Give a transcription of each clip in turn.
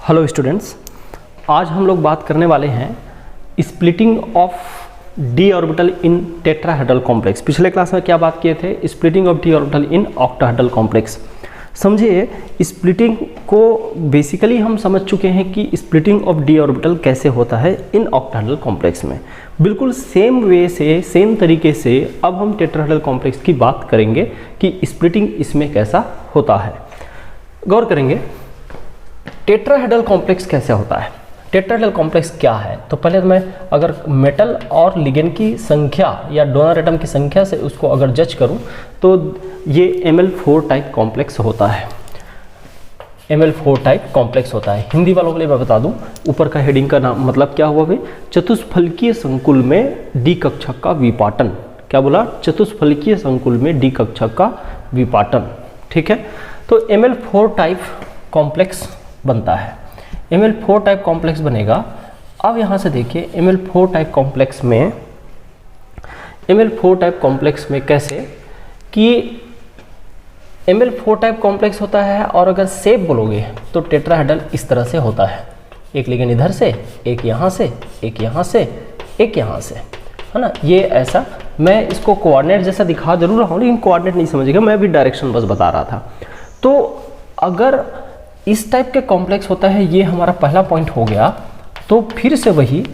Hello students, आज हम लोग बात करने वाले हैं splitting of D orbital in tetrahedral complex. पिछले क्लास में क्या बात किए थे? Splitting of D orbital in octahedral complex. समझिए, स्प्लिटिंग को बेसिकली हम समझ चुके हैं कि स्प्लिटिंग ऑफ डी ऑर्बिटल कैसे होता है इन ऑक्टाहेड्रल कॉम्प्लेक्स में। बिल्कुल सेम वे से, सेम तरीके से अब हम टेट्राहेड्रल कॉम्प्लेक्स की बात करेंगे कि स्प्लिटिंग इसमें कैसा होता है। गौर करेंगे टेट्राहेड्रल कॉम्प्लेक्स कैसे होता है। टेट्राहेड्रल कॉम्प्लेक्स क्या है? तो पहले मैं अगर मेटल और लिगेंड की संख्या या डोनर एटम की संख्या से उसको अगर जज करूं तो ये Ml4 टाइप कॉम्प्लेक्स होता है। Ml4 टाइप कॉम्प्लेक्स होता है। हिंदी वालों के लिए मैं बता दूं, ऊपर का हेडिंग का नाम मतलब क्या हुआ भाई? चतुष्फलकीय संकुल में डी कक्षक का विपाटन। क्या बोला? चतुष्फलकीय संकुल में डी कक्षक का विपाटन। ठीक है, तो Ml4 टाइप कॉम्प्लेक्स बनता है। Ml4 टाइप कॉम्प्लेक्स बनेगा। अब यहाँ से देखिए Ml4 टाइप कॉम्प्लेक्स में, Ml4 टाइप कॉम्प्लेक्स में कैसे कि Ml4 टाइप कॉम्प्लेक्स होता है और अगर शेप बोलोगे तो टेट्राहेड्रल इस तरह से होता है। एक लिगेंड इधर से, एक यहाँ से, एक यहाँ से, एक यहाँ से, है ना। ये ऐसा, मैं इसको कोऑर्डिनेट जैसा दिखा जरूर रहा हूँ लेकिन कोऑर्डिनेट नहीं समझिएगा, मैं भी डायरेक्शन बस बता रहा था। तो अगर इस टाइप के कॉम्प्लेक्स होता है, ये हमारा पहला पॉइंट हो गया। तो फिर से वही,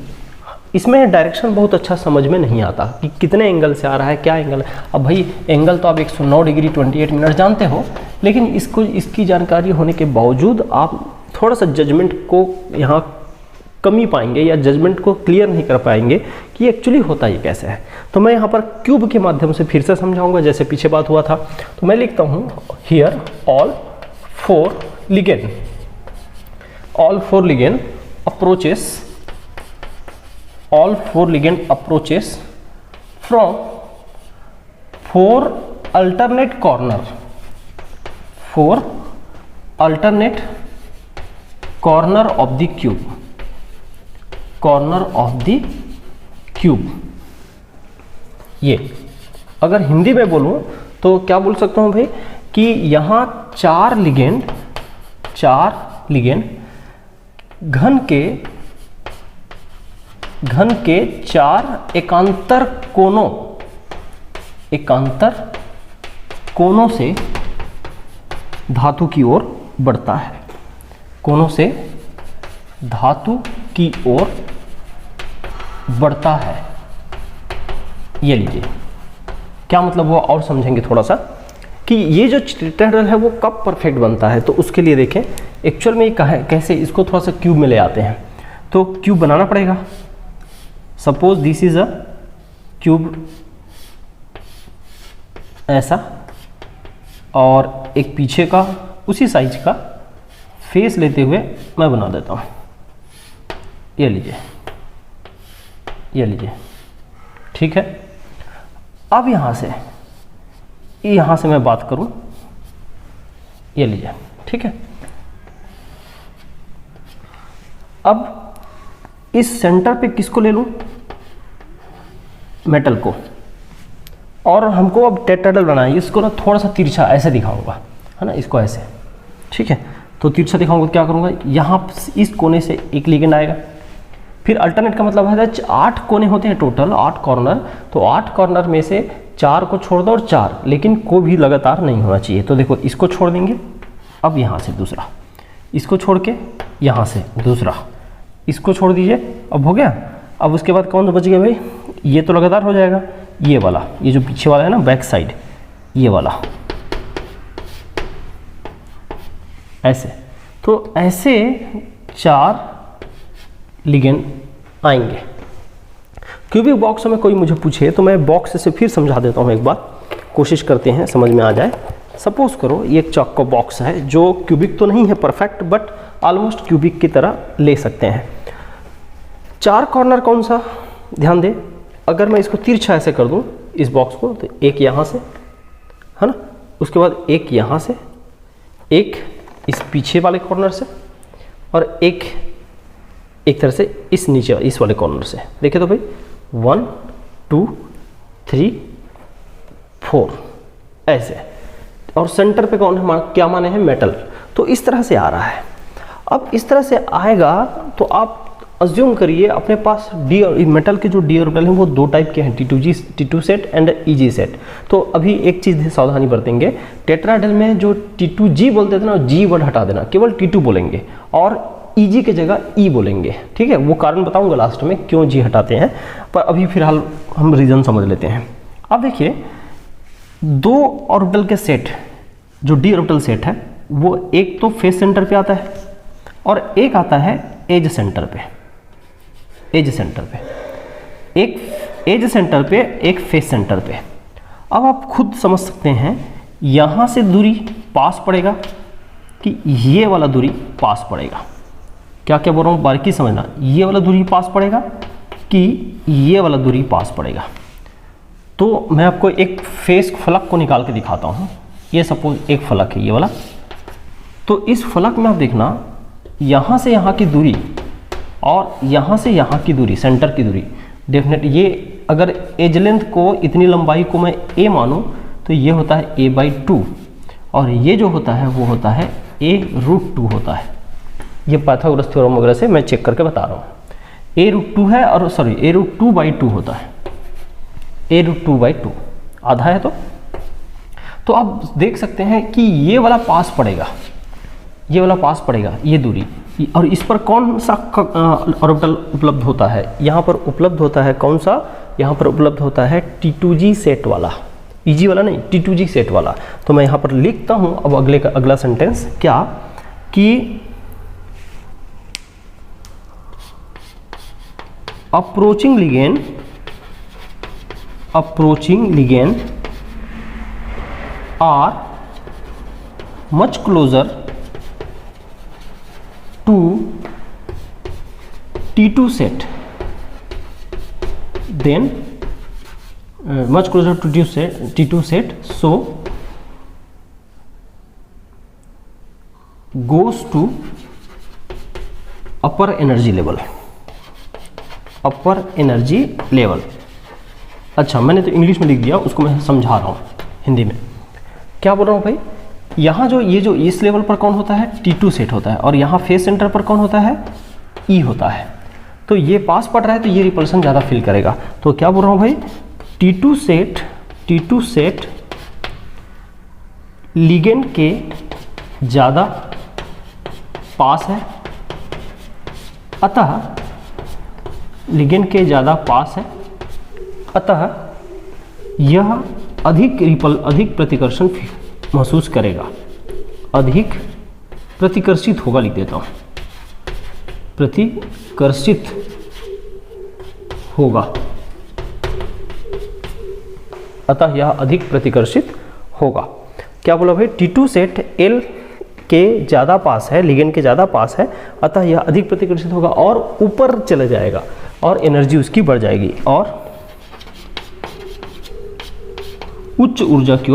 इसमें डायरेक्शन बहुत अच्छा समझ में नहीं आता कि कितने एंगल से आ रहा है, क्या एंगल है। अब भाई एंगल तो आप 109 डिग्री 28 मिनट जानते हो, लेकिन इसकी जानकारी होने के बावजूद आप थोड़ा सा जजमेंट को यहाँ कमी पाएंगे या जजमेंट को क्लियर नहीं कर पाएंगे कि एक्चुअली होता ये कैसे है। तो मैं यहाँ पर क्यूब के माध्यम से फिर से समझाऊंगा, जैसे पीछे बात हुआ था। तो मैं लिखता हूँ here all four ligand, all four ligand approaches from four alternate corner of the cube। ये अगर हिंदी में बोलूं तो क्या बोल सकता हूं भाई कि यहाँ चार लिगेंड घन के चार एकांतर कोनों से धातु की ओर बढ़ता है। कोनों से धातु की ओर बढ़ता है। ये लीजिए, क्या मतलब हुआ और समझेंगे थोड़ा सा कि ये जो टेट्राहेड्रल है वो कब परफेक्ट बनता है। तो उसके लिए देखें एक्चुअल में ये कैसे, इसको थोड़ा सा क्यूब में ले आते हैं। तो क्यूब बनाना पड़ेगा। Suppose this is a cube, ऐसा, और एक पीछे का उसी साइज का फेस लेते हुए मैं बना देता हूँ। ये लीजिए, ये लीजिए, ठीक है। अब यहाँ से मैं बात करूं, ये लीजिए, ठीक है। अब इस सेंटर पे किसको ले लूं? मेटल को। और हमको अब टेट्राहेड्रल बनाना है। इसको ना थोड़ा सा तिरछा ऐसे दिखाऊंगा, है ना, इसको ऐसे, ठीक है। तो तिरछा दिखाऊंगा, क्या करूंगा, यहाँ इस कोने से एक लिगेंड आएगा। फिर अल्टरनेट का मतलब है 8 कोने होते हैं टोटल, 8 कॉर्नर। तो 8 कॉर्नर में से 4 को छोड़ दो और 4, लेकिन को भी लगातार नहीं होना चाहिए। तो देखो, इसको छोड़ देंगे, अब यहाँ से दूसरा, इसको छोड़ के यहाँ से दूसरा, इसको छोड़ दीजिए, अब हो गया। अब उसके बाद कौन बच गया भाई? ये तो लगातार हो जाएगा। ये वाला, ये जो पीछे वाला है ना, बैक साइड, ये वाला, ऐसे। तो ऐसे 4 लिगेंड आएंगे। क्यूबिक बॉक्स में कोई मुझे पूछे तो मैं बॉक्स से फिर समझा देता हूँ एक बार, कोशिश करते हैं समझ में आ जाए। सपोज करो ये एक चौक का बॉक्स है जो क्यूबिक तो नहीं है परफेक्ट, बट ऑलमोस्ट क्यूबिक की तरह ले सकते हैं। 4 कॉर्नर कौन सा? ध्यान दे, अगर मैं इसको तिरछा ऐसे कर दूं इस बॉक्स को, तो एक यहाँ से, है ना, उसके बाद एक यहाँ से, एक इस पीछे वाले कॉर्नर से, और एक तरह से इस नीचे इस वाले कॉर्नर से। देखे तो भाई 1 2 3 4 ऐसे, और सेंटर पे कौन है, क्या माने हैं, मेटल। तो इस तरह से आ रहा है। अब इस तरह से आएगा तो आप अज्यूम करिए अपने पास डी और मेटल के जो डी ऑर्बिटल हैं वो दो टाइप के हैं, T2 set and EG set. तो अभी एक चीज़ सावधानी बरतेंगे, टेट्राहेड्रल में जो T2G बोलते थे ना, G वर्ड हटा देना, केवल T2 बोलेंगे और EG की जगह E बोलेंगे, ठीक है। वो कारण बताऊंगा लास्ट में क्यों G हटाते हैं, पर अभी फिलहाल हम रीज़न समझ लेते हैं। अब देखिए, दो ऑर्बिटल के सेट, जो डी ऑर्बिटल सेट है वो एक तो फेस सेंटर पे आता है और एक आता है एज सेंटर पे। एज सेंटर पे, एक एज सेंटर पे, एक फेस सेंटर पे। अब आप खुद समझ सकते हैं यहाँ से दूरी पास पड़ेगा कि ये वाला दूरी पास पड़ेगा। क्या क्या बोल रहा हूँ बारीकी समझना, ये वाला दूरी पास पड़ेगा कि ये वाला दूरी पास पड़ेगा। तो मैं आपको एक फेस फलक को निकाल के दिखाता हूँ। ये सपोज एक फलक है ये वाला, तो इस फलक में आप देखना यहाँ से यहाँ की दूरी और यहाँ से यहाँ की दूरी, सेंटर की दूरी डेफिनेट, ये अगर एज लेंथ को, इतनी लंबाई को मैं a मानूँ तो ये होता है a/2 और ये जो होता है वो होता है a√2 होता है। ये पाइथागोरस थ्योरम वगैरह से मैं चेक करके बता रहा हूँ। a√2 है और सॉरी a√2/2 होता है, a√2/2 आधा है। तो आप देख सकते हैं कि ये वाला पास पड़ेगा, ये वाला पास पड़ेगा, ये दूरी, और इस पर कौन सा ऑर्बिटल उपलब्ध होता है, यहाँ पर उपलब्ध होता है कौन सा, यहाँ पर उपलब्ध होता है T2G सेट वाला, EG वाला नहीं, T2G सेट वाला। तो मैं यहाँ पर लिखता हूँ अब अगला सेंटेंस क्या, कि approaching ligand are much closer to T2 set then much closer to T2 set, so goes to upper energy level। अच्छा, मैंने तो इंग्लिश में लिख दिया, उसको मैं समझा रहा हूँ हिंदी में। क्या बोल रहा हूँ भाई, यहाँ जो इस लेवल पर कौन होता है, T2 सेट होता है, और यहाँ फेस सेंटर पर कौन होता है, E होता है। तो ये पास पड़ रहा है तो ये रिपल्सन ज़्यादा फील करेगा। तो क्या बोल रहा हूँ भाई, T2 सेट लिगेंड के ज़्यादा पास है, अतः लिगेंड के ज़्यादा पास है, अतः यह अधिक प्रतिकर्षण महसूस करेगा, अधिक प्रतिकर्षित होगा, लिख देता हूँ, प्रतिकर्षित होगा, अतः यह अधिक प्रतिकर्षित होगा। क्या बोला भाई, T2 सेट L के ज़्यादा पास है, लिगेंड के ज़्यादा पास है, अतः यह अधिक प्रतिकर्षित होगा और ऊपर चले जाएगा और एनर्जी उसकी बढ़ जाएगी और उच्च ऊर्जा की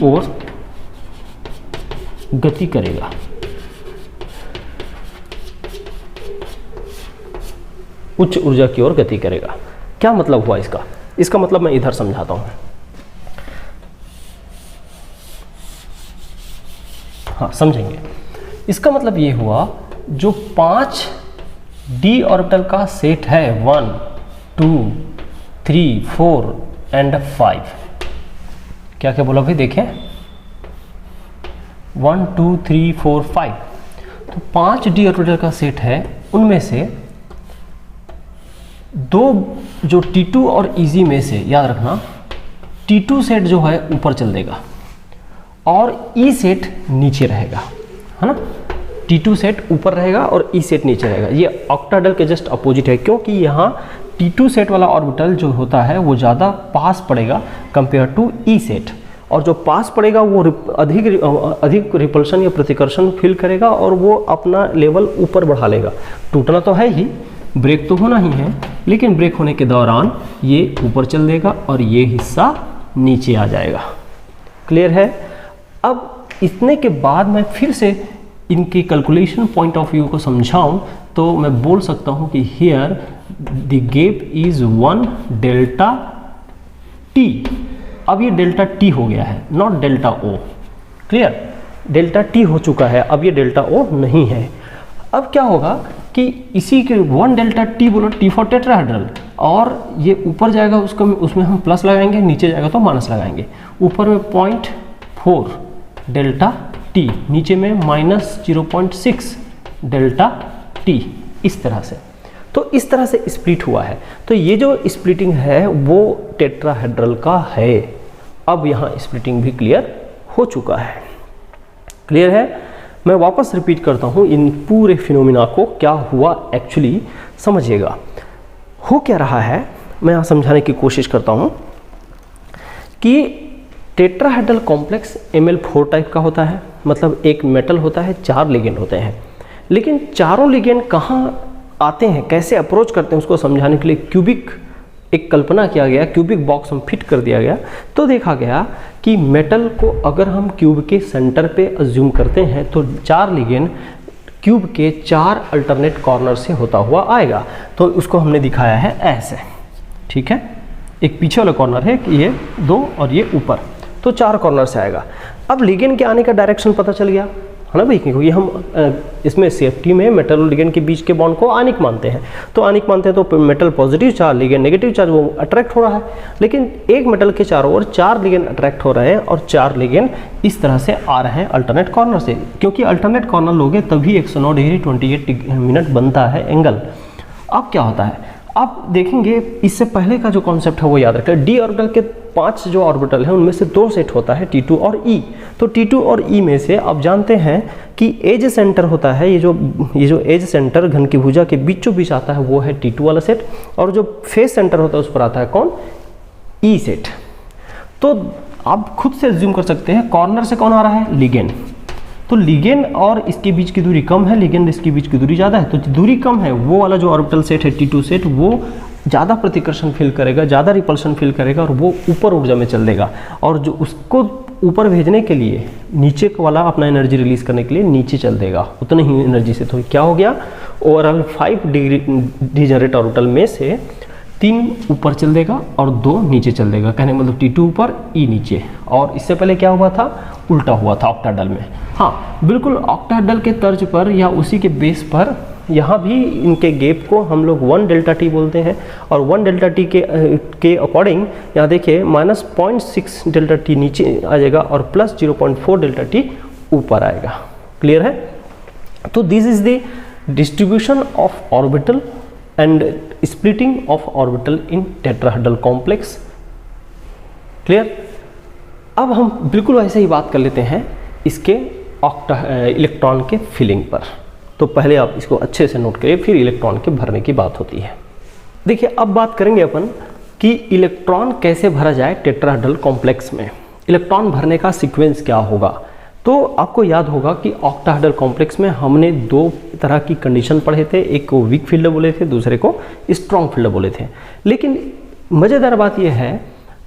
ओर गति करेगा। उच्च ऊर्जा की ओर गति करेगा। क्या मतलब हुआ इसका? इसका मतलब मैं इधर समझाता हूं। हाँ, समझेंगे। इसका मतलब ये हुआ, जो 5 डी ऑर्बिटल का सेट है, 1 2 3 4 एंड 5, क्या क्या बोला भाई, देखें 1 2 3 4 5, तो 5 डी ऑर्बिटल का सेट है, उनमें से 2 जो T2 और EG में से, याद रखना, T2 सेट जो है ऊपर चल देगा और E सेट नीचे रहेगा, है ना। T2 सेट ऊपर रहेगा और E सेट नीचे रहेगा। ये ऑक्टाहेड्रल के जस्ट अपोजिट है, क्योंकि यहाँ T2 सेट वाला ऑर्बिटल जो होता है वो ज़्यादा पास पड़ेगा कंपेयर टू E सेट, और जो पास पड़ेगा वो अधिक रिपल्शन या प्रतिकर्षण फील करेगा और वो अपना लेवल ऊपर बढ़ा लेगा। टूटना तो है ही, ब्रेक तो होना ही है, लेकिन ब्रेक होने के दौरान ये ऊपर चल देगा और ये हिस्सा नीचे आ जाएगा। क्लियर है? अब इतने के बाद मैं फिर से इनके कैलकुलेशन पॉइंट ऑफ व्यू को समझाऊं तो मैं बोल सकता हूं कि here the gap is 1 delta T, अब ये डेल्टा टी हो गया है, not delta O. Clear, delta T हो चुका है, अब ये डेल्टा ओ नहीं है। अब क्या होगा कि इसी के 1 डेल्टा टी बोलो, टी फॉर टेट्राहेड्रल, और ये ऊपर जाएगा उसको उसमें हम प्लस लगाएंगे, नीचे जाएगा तो माइनस लगाएंगे। ऊपर में 0.4 डेल्टा टी, नीचे में -0.6 डेल्टा टी, इस तरह से। तो इस तरह से स्प्लिट हुआ है। तो ये जो स्प्लिटिंग है वो टेट्राहेड्रल का है। अब यहाँ स्प्लिटिंग भी क्लियर हो चुका है। क्लियर है? मैं वापस रिपीट करता हूँ इन पूरे फिनोमिना को, क्या हुआ एक्चुअली समझिएगा। हो क्या रहा है मैं यहाँ समझाने की कोशिश करता हूँ कि टेट्राहेड्रल कॉम्प्लेक्स Ml4 टाइप का होता है, मतलब एक मेटल होता है, 4 लिगेंड होते हैं। लेकिन चारों लिगेंड कहाँ आते हैं, कैसे अप्रोच करते हैं, उसको समझाने के लिए क्यूबिक एक कल्पना किया गया, क्यूबिक बॉक्स हम फिट कर दिया गया। तो देखा गया कि मेटल को अगर हम क्यूब के सेंटर पे अज्यूम करते हैं तो 4 लिगेंड क्यूब के 4 अल्टरनेट कॉर्नर से होता हुआ आएगा। तो उसको हमने दिखाया है ऐसे, ठीक है। एक पीछे वाला कॉर्नर है कि ये 2 और ये ऊपर, तो 4 कॉर्नर से आएगा। अब लिगेंड के आने का डायरेक्शन पता चल गया है ना भाई, क्योंकि हम इसमें सेफ्टी में मेटल और लिगेंड के बीच के बॉन्ड को आनिक मानते हैं। तो आनिक मानते हैं तो metal positive charge, ligand negative charge, वो अट्रैक्ट हो रहा है। लेकिन एक मेटल के चारों ओर 4 लिगेंड अट्रैक्ट हो रहे हैं और 4 लिगेंड इस तरह से आ रहे हैं अल्टरनेट कॉर्नर से, क्योंकि अल्टरनेट कॉर्नर लोगे तभी 109 डिग्री 28 मिनट बनता है एंगल। अब क्या होता है, आप देखेंगे इससे पहले का जो कॉन्सेप्ट है वो याद रखें। डी ऑर्बिटल के 5 जो ऑर्बिटल हैं उनमें से 2 सेट होता है, T2 और E। तो T2 और E में से आप जानते हैं कि एज सेंटर होता है, ये जो एज सेंटर घन की भुजा के बीचों बीच आता है वो है T2 वाला सेट, और जो फेस सेंटर होता है उस पर आता है कौन, E सेट। तो आप खुद से अज्यूम कर सकते हैं कॉर्नर से कौन आ रहा है, लिगेंड। तो लिगेंड और इसके बीच की दूरी कम है, लिगेंड इसके बीच की दूरी ज़्यादा है। तो दूरी कम है, वो वाला जो ऑर्बिटल सेट है T2 सेट, वो ज़्यादा प्रतिकर्षण फील करेगा, ज़्यादा रिपल्शन फील करेगा और वो ऊपर ऊर्जा में चल देगा। और जो उसको ऊपर भेजने के लिए नीचे वाला अपना एनर्जी रिलीज करने के लिए नीचे चल देगा उतनी ही एनर्जी से। तो क्या हो गया, ओवरऑल 5 डिग्री डिजनरेट ऑर्बिटल में से 3 ऊपर चल देगा और 2 नीचे चल देगा। कहने मतलब T2 ऊपर, E नीचे। और इससे पहले क्या हुआ था, उल्टा हुआ था ऑक्टाहेड्रल में। हाँ बिल्कुल, ऑक्टाहेड्रल के तर्ज पर या उसी के बेस पर यहाँ भी इनके गैप को हम लोग 1 डेल्टा टी बोलते हैं। और 1 डेल्टा टी के अकॉर्डिंग यहाँ देखिए -0.6 डेल्टा टी नीचे आ जाएगा और +0.4 डेल्टा टी ऊपर आएगा। क्लियर है? तो this is the distribution of orbital and splitting of orbital in tetrahedral complex. Clear? अब हम बिल्कुल वैसे ही बात कर लेते हैं इसके इलेक्ट्रॉन के फिलिंग पर। तो पहले आप इसको अच्छे से नोट करिए, फिर इलेक्ट्रॉन के भरने की बात होती है। देखिए अब बात करेंगे अपन कि इलेक्ट्रॉन कैसे भरा जाए टेट्राहेड्रल कॉम्प्लेक्स में। इलेक्ट्रॉन भरने का सीक्वेंस क्या होगा। तो आपको याद होगा कि ऑक्टाहेड्रल कॉम्प्लेक्स में हमने 2 तरह की कंडीशन पढ़े थे, एक को वीक फील्ड बोले थे, दूसरे को स्ट्रॉन्ग फील्ड बोले थे। लेकिन मज़ेदार बात यह है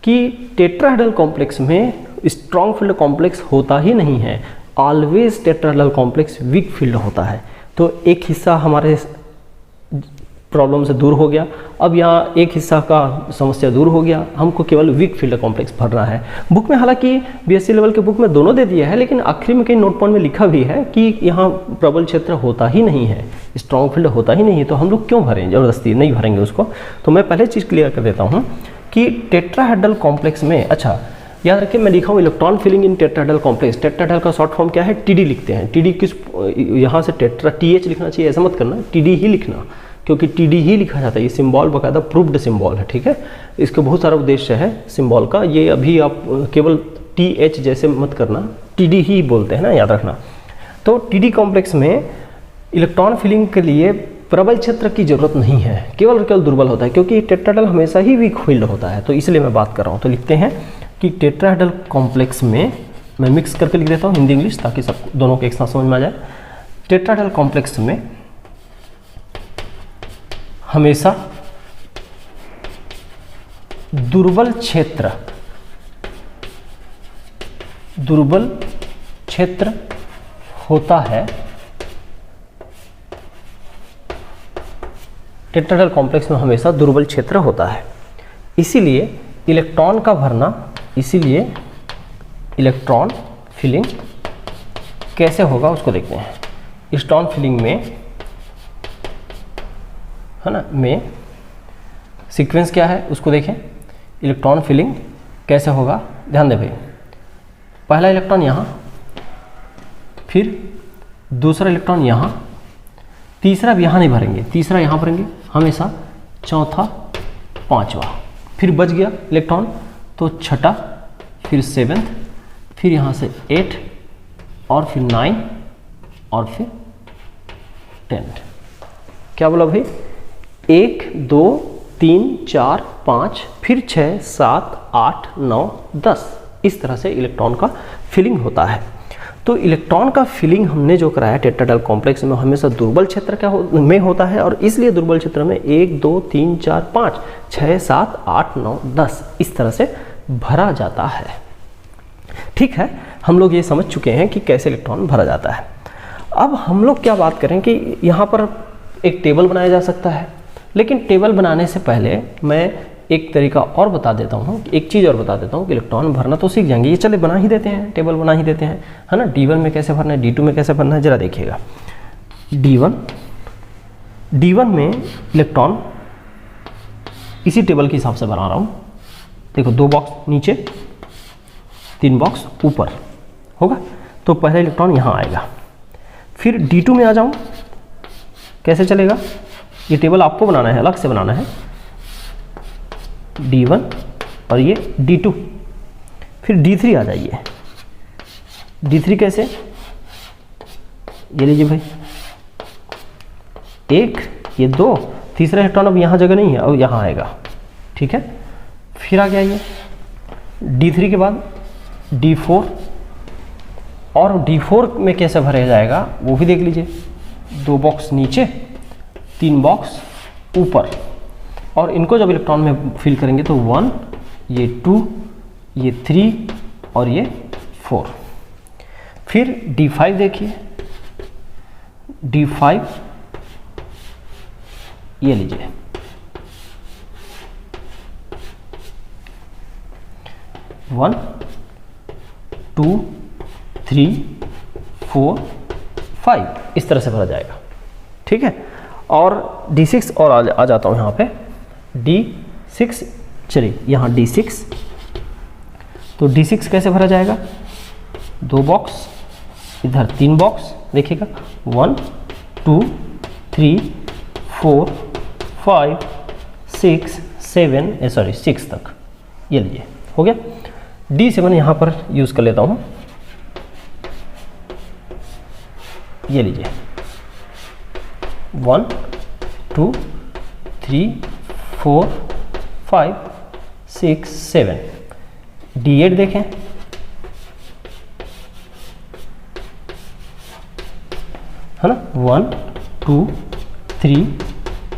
कि टेट्राहेड्रल कॉम्प्लेक्स में स्ट्रॉन्ग फील्ड कॉम्प्लेक्स होता ही नहीं है। Always tetrahedral complex weak field होता है। तो एक हिस्सा हमारे प्रॉब्लम से दूर हो गया। अब यहाँ एक हिस्सा का समस्या दूर हो गया, हमको केवल वीक फील्ड कॉम्प्लेक्स भरना है। बुक में हालांकि बीएससी लेवल के बुक में दोनों दे दिया है, लेकिन आखिरी में कई नोट पॉइंट में लिखा भी है कि यहाँ प्रबल क्षेत्र होता ही नहीं है, स्ट्रॉन्ग फील्ड होता ही नहीं है। तो हम लोग क्यों भरें, ज़बरदस्ती नहीं भरेंगे उसको। तो मैं पहले चीज़ क्लियर कर देता हूँ कि टेट्राहेड्रल कॉम्प्लेक्स में, अच्छा याद रखिए मैं लिखा हूँ electron filling in tetrahedral complex. Tetrahedral का शॉर्ट फॉर्म क्या है, टीडी लिखते हैं। टीडी किस, यहाँ से टेट्रा TH लिखना चाहिए ऐसा मत करना, टीडी ही लिखना, क्योंकि टीडी ही लिखा जाता है। ये सिंबल बाकायदा प्रूव्ड सिंबल है, ठीक है। इसका बहुत सारा उद्देश्य है सिंबल का, ये अभी आप केवल TH जैसे मत करना, टीडी ही बोलते हैं ना, याद रखना। तो टीडी कॉम्प्लेक्स में इलेक्ट्रॉन फिलिंग के लिए प्रबल क्षेत्र की जरूरत नहीं है, केवल दुर्बल होता है, क्योंकि टेट्राहेड्रल हमेशा ही वीक फील्ड होता है। तो इसलिए मैं बात कर रहा हूँ। तो लिखते हैं कि टेट्राहेड्रल कॉम्प्लेक्स में, मैं मिक्स करके लिख देता हूँ हिंदी इंग्लिश ताकि सब दोनों को एक साथ समझ में आ जाए। टेट्राहेड्रल कॉम्प्लेक्स में हमेशा दुर्बल क्षेत्र होता है। टेट्राहेड्रल कॉम्प्लेक्स में हमेशा दुर्बल क्षेत्र होता है, इसीलिए इलेक्ट्रॉन का भरना इसीलिए इलेक्ट्रॉन फिलिंग कैसे होगा उसको देखते हैं। स्टोन फिलिंग में है ना, में सीक्वेंस क्या है उसको देखें। इलेक्ट्रॉन फिलिंग कैसे होगा, ध्यान दे भाई। पहला इलेक्ट्रॉन यहाँ, फिर दूसरा इलेक्ट्रॉन यहाँ, तीसरा भी यहाँ नहीं भरेंगे, तीसरा यहाँ भरेंगे हमेशा, चौथा, पांचवा, फिर बच गया इलेक्ट्रॉन तो छठा, फिर सेवेंथ, फिर यहाँ से 8 और फिर 9 और फिर 10। क्या बोला भाई, 1 2 3 4 5 फिर 6 7 8 9 10, इस तरह से इलेक्ट्रॉन का फिलिंग होता है। तो इलेक्ट्रॉन का फिलिंग हमने जो कराया टेट्राहेड्रल कॉम्प्लेक्स में हमेशा दुर्बल क्षेत्र में होता है, और इसलिए दुर्बल क्षेत्र में 1 2 3 4 5 6 7 8 9 10 इस तरह से भरा जाता है। ठीक है, हम लोग ये समझ चुके हैं कि कैसे इलेक्ट्रॉन भरा जाता है। अब हम लोग क्या बात करें कि यहाँ पर एक टेबल बनाया जा सकता है, लेकिन टेबल बनाने से पहले मैं एक तरीका और बता देता हूँ, एक चीज़ और बता देता हूँ कि इलेक्ट्रॉन भरना तो सीख जाएंगे, ये चले बना ही देते हैं, टेबल बना ही देते हैं, है ना। D1 में कैसे भरना है, D2 में कैसे भरना है, जरा देखिएगा। D1 में इलेक्ट्रॉन इसी टेबल के हिसाब से बना रहा हूँ। देखो 2 बॉक्स नीचे, 3 बॉक्स ऊपर होगा, तो पहला इलेक्ट्रॉन यहाँ आएगा। फिर D2 में आ जाऊँ, कैसे चलेगा, ये टेबल आपको बनाना है, अलग से बनाना है। D1 और ये D2, फिर D3 आ जाइए। D3 कैसे, ये लीजिए भाई, 1 ये 2, तीसरा इलेक्ट्रॉन अब यहाँ जगह नहीं है, अब यहाँ आएगा। ठीक है, फिर आ गया ये D3 के बाद D4, और D4 में कैसे भरा जाएगा वो भी देख लीजिए। 2 बॉक्स नीचे, 3 बॉक्स ऊपर, और इनको जब इलेक्ट्रॉन में फिल करेंगे तो 1, ये 2, ये 3 और ये 4। फिर D5 देखिए, D5 ये लीजिए, वन 2 3 4 5 इस तरह से भरा जाएगा। ठीक है, और D6 और आ जाता हूँ यहाँ पे, D6, चलिए यहाँ D6, तो D6 कैसे भरा जाएगा, 2 बॉक्स, इधर 3 बॉक्स, देखिएगा 1 2 3 4 5 6 7 6 तक, ये लीजिए हो गया। D7 यहाँ पर यूज़ कर लेता हूँ, ये लीजिए 1 2 3 4 5 6 7। D8 देखें, है ना, 1 2 3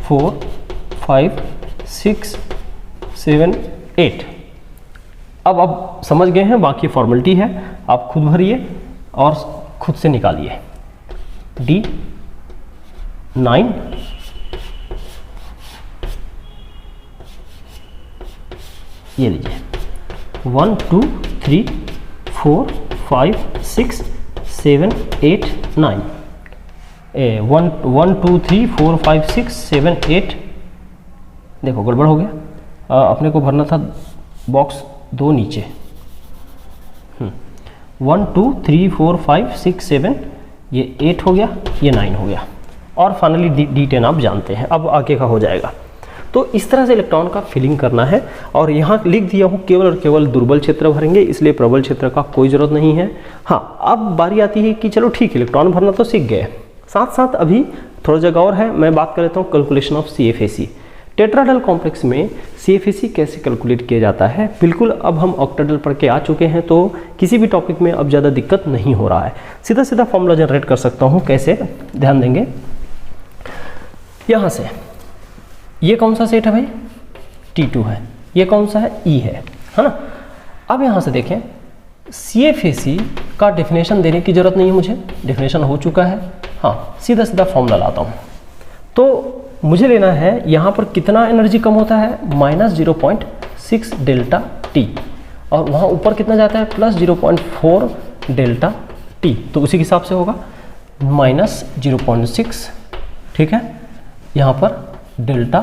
4 5 6 7 8। अब समझ गए हैं, बाकी फॉर्मेलिटी है, आप खुद भरिए और खुद से निकालिए। D9, ये लीजिए 1 2 3 4 5 6 7 8 9, 1 2 3 4 5 6 7 8। देखो गड़बड़ हो गया, अपने को भरना था बॉक्स 2 नीचे। 1 2 3 4 5 6 7, ये 8 हो गया, ये 9 हो गया, और फाइनली D10 आप जानते हैं, अब आगे का हो जाएगा। तो इस तरह से इलेक्ट्रॉन का फिलिंग करना है, और यहाँ लिख दिया हूँ केवल और केवल दुर्बल क्षेत्र भरेंगे, इसलिए प्रबल क्षेत्र का कोई ज़रूरत नहीं है। हाँ, अब बारी आती है कि चलो ठीक है, इलेक्ट्रॉन भरना तो सीख गए, साथ साथ अभी थोड़ा जगह और है, मैं बात कर लेता हूँ calculation of CFAC। Tetrahedral complex में CFAC कैसे कैलकुलेट किया जाता है, बिल्कुल अब हम ऑक्टाहेड्रल पढ़ के आ चुके हैं, तो किसी भी टॉपिक में अब ज़्यादा दिक्कत नहीं हो रहा है, सीधा सीधा फॉर्मूला जनरेट कर सकता हूँ। कैसे, ध्यान देंगे, यहाँ से ये कौन सा सेट है भाई, T2 है, ये कौन सा है, E है ना। अब यहाँ से देखें, CFAC का डेफिनेशन देने की ज़रूरत नहीं है मुझे, डेफिनेशन हो चुका है। हाँ, सीधा सीधा फॉर्मूला लाता हूँ, तो मुझे लेना है यहाँ पर कितना एनर्जी कम होता है, -0.6 डेल्टा T, और वहाँ ऊपर कितना जाता है प्लस 0.4 डेल्टा टी, तो उसी के हिसाब से होगा माइनस 0.6, ठीक है, यहाँ पर डेल्टा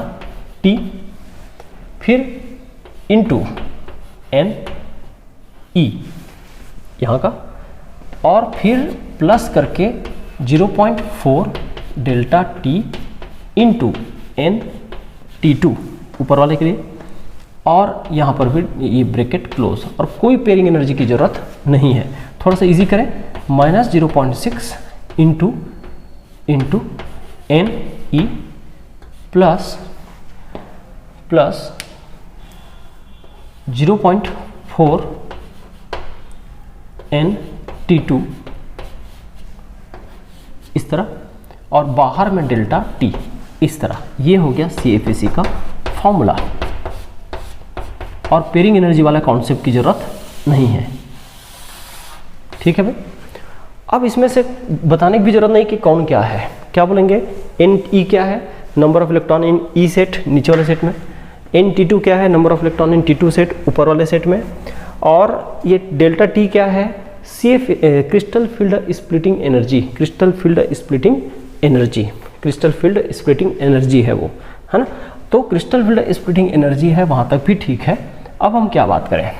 टी, फिर इंटू एन ई यहाँ का, और फिर प्लस करके 0.4 delta T into N T2 ऊपर वाले के लिए, और यहाँ पर भी ये ब्रैकेट क्लोज, और कोई पेयरिंग एनर्जी की ज़रूरत नहीं है। थोड़ा सा इजी करें, minus 0.6 into N E plus 0.4 N T2 इस तरह, और बाहर में डेल्टा टी इस तरह। ये हो गया CFAC का फॉर्मूला, और पेयरिंग एनर्जी वाला कॉन्सेप्ट की ज़रूरत नहीं है, ठीक है भाई। अब इसमें से बताने की भी जरूरत नहीं कि कौन क्या है, क्या बोलेंगे, एन ई क्या है, number of electron in E set नीचे वाले सेट में, एन T2 क्या है, number of electron in T2 set ऊपर वाले सेट में, और ये डेल्टा टी क्या है, crystal field splitting energy, crystal field splitting energy, crystal field splitting energy है वो, है ना। तो क्रिस्टल फील्ड स्प्लिटिंग एनर्जी है, वहाँ तक भी ठीक है। अब हम क्या बात करें,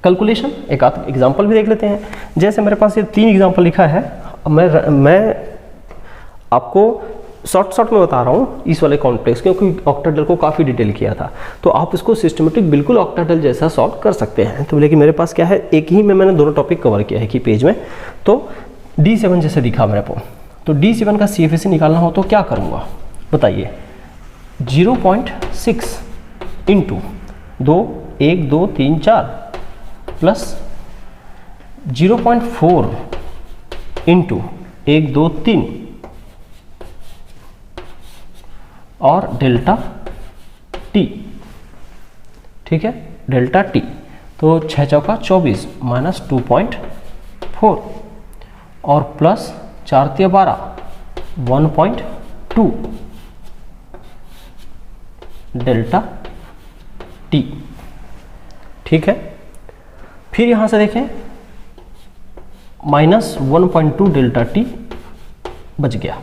कैलकुलेशन, एक आध एग्जांपल भी देख लेते हैं। जैसे मेरे पास ये 3 एग्जांपल लिखा है, मैं आपको शॉर्ट में बता रहा हूँ इस वाले कॉम्प्लेक्स, क्योंकि ऑक्टाहेड्रल को काफ़ी डिटेल किया था, तो आप इसको सिस्टमेटिक बिल्कुल ऑक्टाहेड्रल जैसा सॉल्व कर सकते हैं। तो लेकिन मेरे पास क्या है, एक ही में मैंने दोनों टॉपिक कवर किया है कि पेज में। तो D7 जैसे दिखा मेरे को, तो D7 का CFAC निकालना हो तो क्या करूँगा बताइए, 0.6 इंटू 2 1 2 3 4 प्लस 0.4 इंटू 1 2 3 और डेल्टा टी, ठीक है, डेल्टा टी। तो 6 चौका 24 माइनस 2.4 और प्लस 4 तिया 12 1.2 डेल्टा टी, ठीक है। फिर यहाँ से देखें माइनस 1.2 डेल्टा टी बच गया,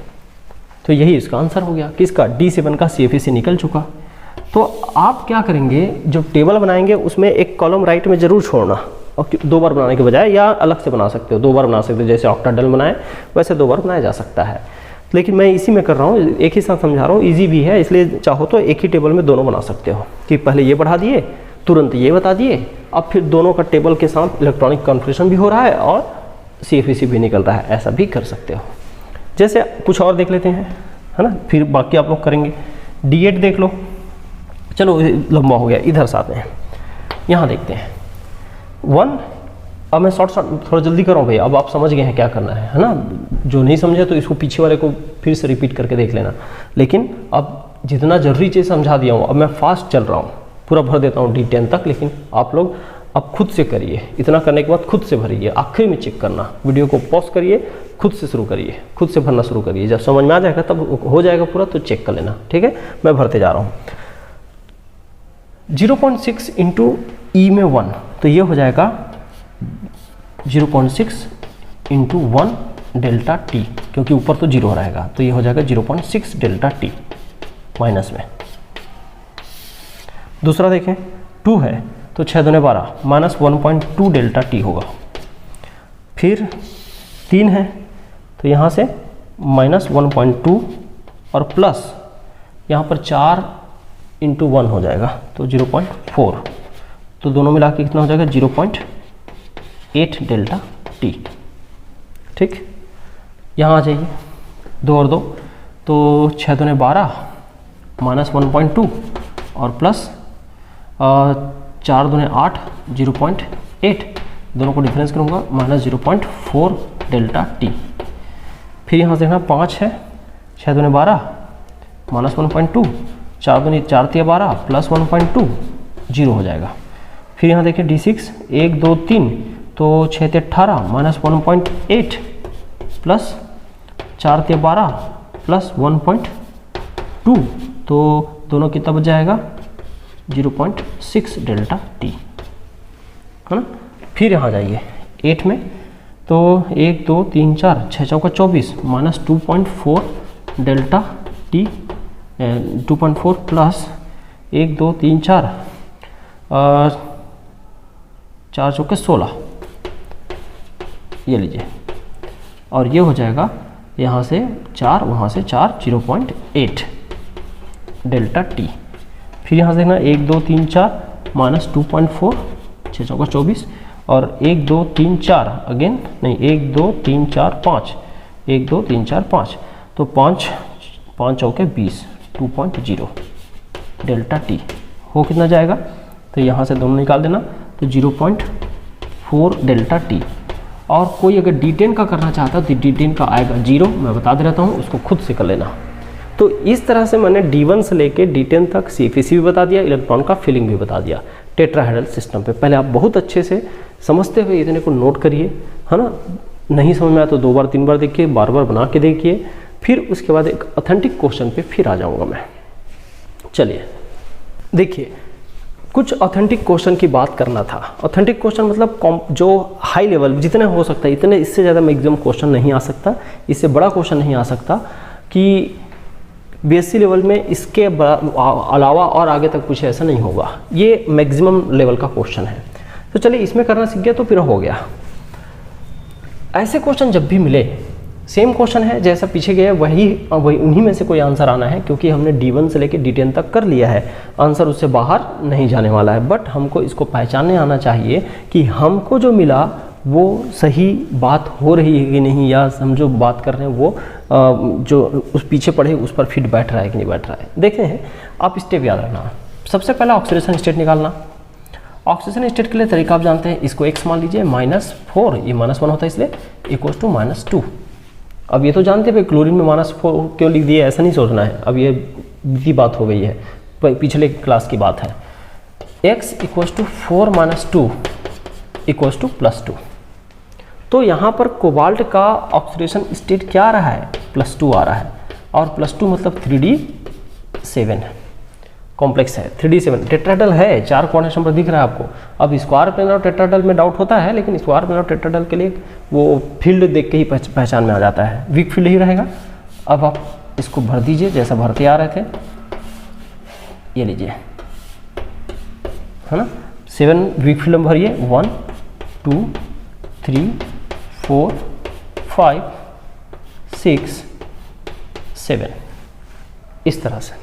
तो यही इसका आंसर हो गया। किसका, D7 का CFAC निकल चुका। तो आप क्या करेंगे, जो टेबल बनाएंगे उसमें एक कॉलम राइट में जरूर छोड़ना, और 2 बार बनाने के बजाय, या अलग से बना सकते हो, 2 बार बना सकते हो, जैसे ऑक्टाहेड्रल बनाए वैसे 2 बार बनाया जा सकता है। लेकिन मैं इसी में कर रहा हूँ, एक ही साथ समझा रहा हूँ, ईजी भी है, इसलिए चाहो तो एक ही टेबल में दोनों बना सकते हो, कि पहले ये बढ़ा दिए, तुरंत ये बता दिए, अब फिर दोनों का टेबल के साथ इलेक्ट्रॉनिक कन्फर्मेशन भी हो रहा है और CFAC भी निकल रहा है, ऐसा भी कर सकते हो। जैसे कुछ और देख लेते हैं, है ना, फिर बाकी आप लोग करेंगे। D8 देख लो, चलो लंबा हो गया, इधर से आते हैं, यहाँ देखते हैं 1। अब मैं शॉर्ट थोड़ा जल्दी कर रहा हूँ भाई, अब आप समझ गए हैं क्या करना है ना। जो नहीं समझे तो इसको पीछे वाले को फिर से रिपीट करके देख लेना। लेकिन अब जितना जरूरी चीज़ समझा दिया हूँ, अब मैं फास्ट चल रहा हूँ, पूरा भर देता हूँ D10 तक, लेकिन आप लोग अब खुद से करिए। इतना करने के बाद खुद से भरिए, आखिर में चेक करना, वीडियो को पॉज करिए, खुद से शुरू करिए, खुद से भरना शुरू करिए। जब समझ में आ जाएगा तब हो जाएगा पूरा, तो चेक कर लेना, ठीक है। मैं भरते जा रहा हूँ। 0.6 इंटू ई में 1, तो ये हो जाएगा 0.6 इंटू 1 डेल्टा टी, क्योंकि ऊपर तो 0 रहेगा, तो ये हो जाएगा 0.6 डेल्टा टी माइनस में। दूसरा देखें 2 है, तो 6 दूने 12 माइनस 1.2 डेल्टा टी होगा। फिर 3 है, तो यहाँ से माइनस 1.2 और प्लस यहाँ पर 4 इंटू 1 हो जाएगा, तो 0.4, तो दोनों मिला के कितना हो जाएगा 0.8 डेल्टा टी, ठीक। यहाँ आ जाइए, 2 और 2, तो 6 दूने 12 माइनस 1.2 और प्लस 4 दूने 8 0.8, दोनों को डिफरेंस करूँगा माइनस 0.4 डेल्टा टी। फिर यहाँ से देखना 5 है, 6 दूने 12 माइनस 1.2, 4 दूने 4 तिया 12 प्लस 1.2, 0 हो जाएगा। फिर यहाँ देखिए D6 1 2 3, तो 6 तिया 18 माइनस 1.8 प्लस 4 तिया 12 प्लस 1.2, तो दोनों कितना बच जाएगा 0.6 डेल्टा टी। है ना। फिर यहाँ जाइए 8 में, तो 1 2 3 4 6 चौका 24 माइनस 2.4 डेल्टा टी 2.4 प्लस 1 2 3 4 और 4 चौके 16, ये लीजिए, और ये हो जाएगा यहाँ से 4 वहाँ से 4 0.8 डेल्टा टी। फिर यहाँ से देखना 1 2 3 4 माइनस 2.4 6 चौका 24 और 1 2 3 4 अगेन नहीं 1 2 3 4 5 1 2 3 4 5, तो 5 5 चौके 20 2.0 डेल्टा टी हो कितना जाएगा, तो यहाँ से दोनों निकाल देना, तो 0.4 डेल्टा टी। और कोई अगर D10 का करना चाहता है तो D10 का आएगा 0, मैं बता दे रहता हूँ, उसको खुद से कर लेना। तो इस तरह से मैंने D1 से लेके D10 तक CFEC भी बता दिया, इलेक्ट्रॉन का फिलिंग भी बता दिया टेट्राहेड्रल सिस्टम पे। पहले आप बहुत अच्छे से समझते हुए इतने को नोट करिए, है ना। नहीं समझ में आया तो 2 बार 3 बार देखिए, बार बार बना के देखिए, फिर उसके बाद एक ऑथेंटिक क्वेश्चन पे फिर आ जाऊँगा मैं। चलिए देखिए, कुछ ऑथेंटिक क्वेश्चन की बात करना था। ऑथेंटिक क्वेश्चन मतलब जो हाई लेवल जितने हो सकता है इतने, इससे ज़्यादा मैक्सिमम क्वेश्चन नहीं आ सकता, इससे बड़ा क्वेश्चन नहीं आ सकता कि BSc लेवल में इसके अलावा और आगे तक कुछ ऐसा नहीं होगा। ये मैक्सिमम लेवल का क्वेश्चन है। तो चलिए इसमें करना सीख गया तो फिर हो गया। ऐसे क्वेश्चन जब भी मिले, सेम क्वेश्चन है जैसा पीछे गया वही उन्हीं में से कोई आंसर आना है, क्योंकि हमने D1 से लेकर D10 तक कर लिया है, आंसर उससे बाहर नहीं जाने वाला है। बट हमको इसको पहचानने आना चाहिए कि हमको जो मिला वो सही बात हो रही है कि नहीं, या हम जो बात कर रहे हैं वो जो उस पीछे पढ़े उस पर फिट बैठ रहा है कि नहीं बैठ रहा है। देखते हैं, आप स्टेप याद रखना। सबसे पहला ऑक्सीडेशन स्टेट निकालना। ऑक्सीडेशन स्टेट के लिए तरीका आप जानते हैं, इसको x मान लीजिए, -4, ये -1 होता है इसलिए इक्वल्स टू -2। अब ये तो जानते हैं भाई क्लोरीन में -4 क्यों लिख दिए, ऐसा नहीं सोचना है, अब ये बीती बात हो गई है, पिछले क्लास की बात है। x equals to 4 - 2 equals to +2। तो यहाँ पर कोबाल्ट का ऑक्सीडेशन स्टेट क्या आ रहा है, +2 आ रहा है, और +2 मतलब 3D7 है, कॉम्प्लेक्स है 3D7, टेट्राहेड्रल है, 4 कोऑर्डिनेट नंबर दिख रहा है आपको। अब स्क्वायर प्लेनर और टेट्राहेड्रल में डाउट होता है, लेकिन स्क्वायर प्लेनर और टेट्राहेड्रल के लिए वो फील्ड देख के ही पहचान में आ जाता है, वीक फील्ड ही रहेगा। अब आप इसको भर दीजिए जैसा भरते आ रहे थे, ये लीजिए, है ना। 7 वीक फील्ड में भरिए, 1 2 3 4 5 6 7, इस तरह से।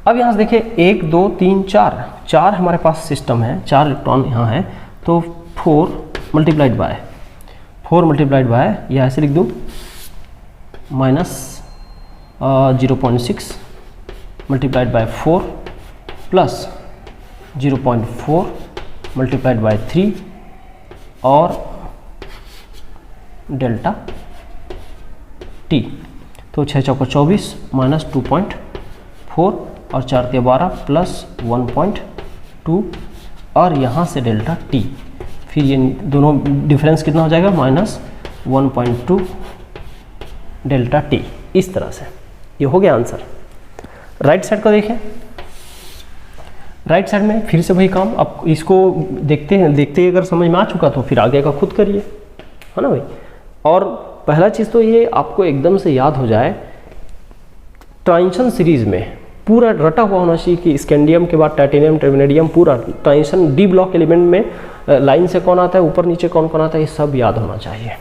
अब यहाँ से देखिए 1 2 3 4 हमारे पास सिस्टम है, 4 इलेक्ट्रॉन यहाँ है, तो 4 मल्टीप्लाइड बाय या ऐसे लिख दूँ -0.6 multiplied by 4 plus 0.4 multiplied by 3 और डेल्टा टी। तो 6 चौका 24 -2.4 और 4 × 12 प्लस 1.2 और यहाँ से डेल्टा टी। फिर ये दोनों डिफरेंस कितना हो जाएगा, -1.2 डेल्टा टी। इस तरह से ये हो गया आंसर। राइट साइड को देखें, राइट साइड में फिर से वही काम, अब इसको देखते ही अगर समझ में आ चुका तो फिर आगे का खुद करिए, है ना भाई। और पहला चीज़ तो ये आपको एकदम से याद हो जाए, ट्रांजिशन सीरीज में पूरा रटा हुआ होना चाहिए कि स्कैंडियम के बाद टाइटेनियम, टर्बिनेडियम, पूरा ट्रांजिशन डी ब्लॉक एलिमेंट में लाइन से कौन आता है, ऊपर नीचे कौन कौन आता है, ये सब याद होना चाहिए,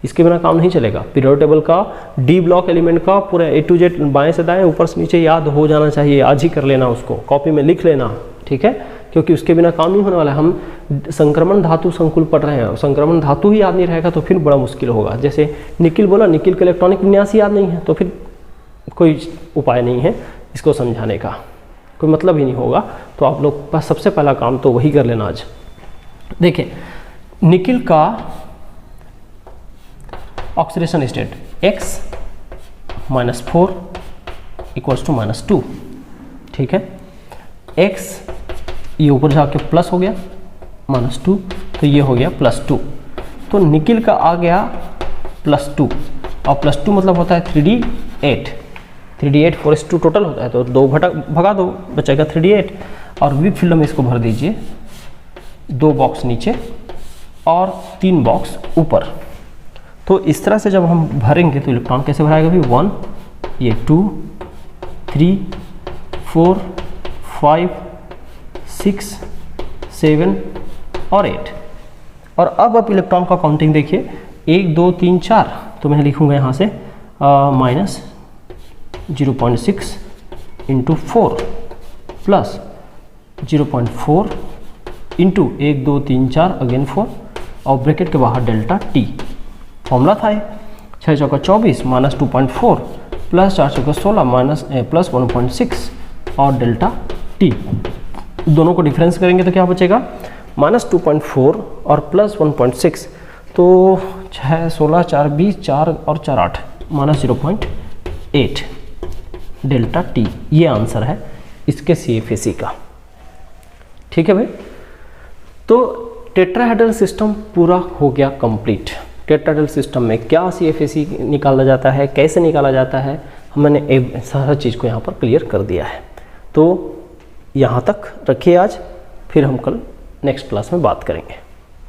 इसके बिना काम नहीं चलेगा। पीरियोडिक टेबल का डी ब्लॉक एलिमेंट का पूरा A to Z बाएं से दाएं ऊपर से नीचे याद हो जाना चाहिए, आज ही कर लेना, उसको कॉपी में लिख लेना, ठीक है, क्योंकि उसके बिना काम नहीं होने वाला है। हम संक्रमण धातु संकुल पढ़ रहे हैं, संक्रमण धातु ही याद नहीं रहेगा तो फिर बड़ा मुश्किल होगा। जैसे निकिल बोला, निकिल का इलेक्ट्रॉनिक विन्यास याद नहीं है तो फिर कोई उपाय नहीं है इसको समझाने का, कोई मतलब ही नहीं होगा। तो आप लोग का सबसे पहला काम तो वही कर लेना आज। देखिए निकिल का oxidation state x -4 equals to -2, ठीक है। x ये ऊपर जाके प्लस हो गया -2, तो ये हो गया +2, तो निकिल का आ गया +2, और +2 मतलब होता है 3D8, 3D8 4:2 टोटल होता है, तो 2 भगा दो बचेगा 3D8, और वीक फील्ड में इसको भर दीजिए 2 बॉक्स नीचे और 3 बॉक्स ऊपर। तो इस तरह से जब हम भरेंगे तो इलेक्ट्रॉन कैसे भराएगा भी 1, ये 2, 3, 4, 5, 6, 7 और 8। और अब आप इलेक्ट्रॉन का काउंटिंग देखिए, 1 2 3 4, तो मैं लिखूँगा यहाँ से minus 0.6 into 4 plus 0.4 into 1 2 3 4 again 4 और ब्रैकेट के बाहर डेल्टा टी। फॉर्मूला था 6 चौका 24 माइनस 2.4 प्लस 4 चौका 16 माइनस प्लस 1.6 और डेल्टा टी। दोनों को डिफरेंस करेंगे तो क्या बचेगा, माइनस 2.4 और प्लस 1.6, तो 6 16 4 20 4 और 4 8 माइनस 0.8 डेल्टा टी। ये आंसर है इसके CFAC का। ठीक है भाई, तो टेट्राहेड्रल सिस्टम पूरा हो गया कंप्लीट। टेट्राहेड्रल सिस्टम में क्या CFAC निकाला जाता है, कैसे निकाला जाता है, मैंने सारा चीज़ को यहाँ पर क्लियर कर दिया है। तो यहाँ तक रखिए आज, फिर हम कल नेक्स्ट क्लास में बात करेंगे।